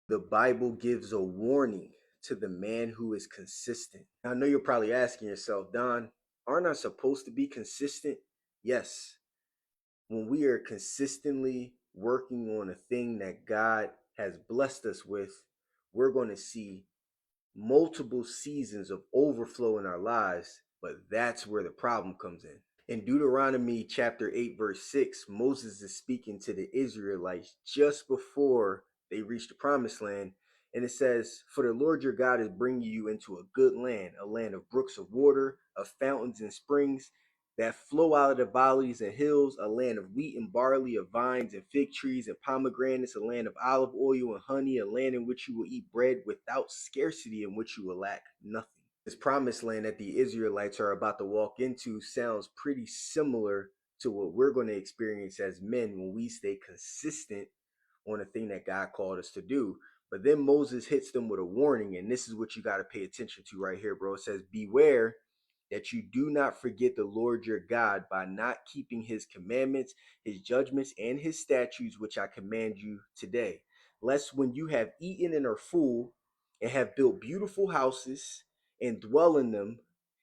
The Bible gives a warning to the man who is consistent. I know you're probably asking yourself, Don, aren't I supposed to be consistent? Yes. When we are consistently working on a thing that God has blessed us with, we're going to see multiple seasons of overflow in our lives, but that's where the problem comes in. In Deuteronomy chapter 8, verse 6, Moses is speaking to the Israelites just before they reach the promised land. And it says, "For the Lord your God is bringing you into a good land, a land of brooks of water, of fountains and springs that flow out of the valleys and hills, a land of wheat and barley, of vines and fig trees and pomegranates, a land of olive oil and honey, a land in which you will eat bread without scarcity, in which you will lack nothing." This promised land that the Israelites are about to walk into sounds pretty similar to what we're going to experience as men when we stay consistent on a thing that God called us to do. But then Moses hits them with a warning, and this is what you got to pay attention to right here, bro. It says, "Beware that you do not forget the Lord your God by not keeping his commandments, his judgments, and his statutes, which I command you today. Lest when you have eaten and are full, and have built beautiful houses, and dwell in them,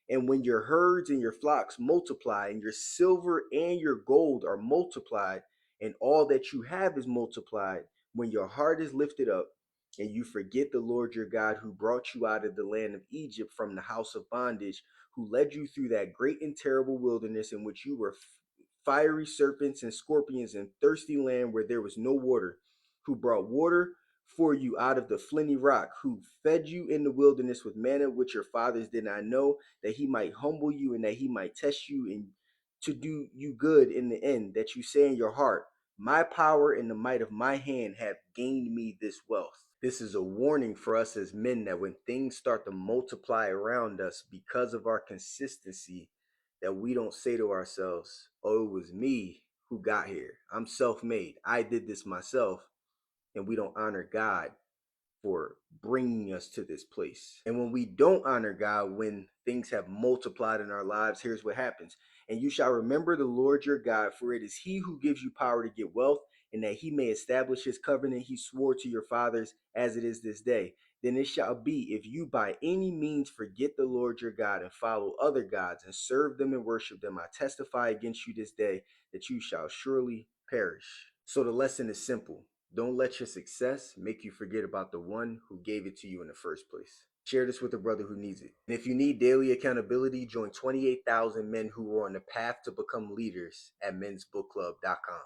and when your herds and your flocks multiply, and your silver and your gold are multiplied, and all that you have is multiplied, when your heart is lifted up, and you forget the Lord your God who brought you out of the land of Egypt from the house of bondage, who led you through that great and terrible wilderness in which you were fiery serpents and scorpions and thirsty land where there was no water, who brought water for you out of the flinty rock, who fed you in the wilderness with manna which your fathers did not know, that he might humble you and that he might test you and to do you good in the end, that you say in your heart, my power and the might of my hand have gained me this wealth." This is a warning for us as men that when things start to multiply around us because of our consistency, that we don't say to ourselves, oh, it was me who got here. I'm self-made. I did this myself. And we don't honor God for bringing us to this place. And when we don't honor God, when things have multiplied in our lives, here's what happens. "And you shall remember the Lord your God, for it is he who gives you power to get wealth, and that he may establish his covenant he swore to your fathers, as it is this day. Then it shall be, if you by any means forget the Lord your God and follow other gods and serve them and worship them, I testify against you this day that you shall surely perish." So the lesson is simple. Don't let your success make you forget about the one who gave it to you in the first place. Share this with a brother who needs it. And if you need daily accountability, join 28,000 men who are on the path to become leaders at mensbookclub.com.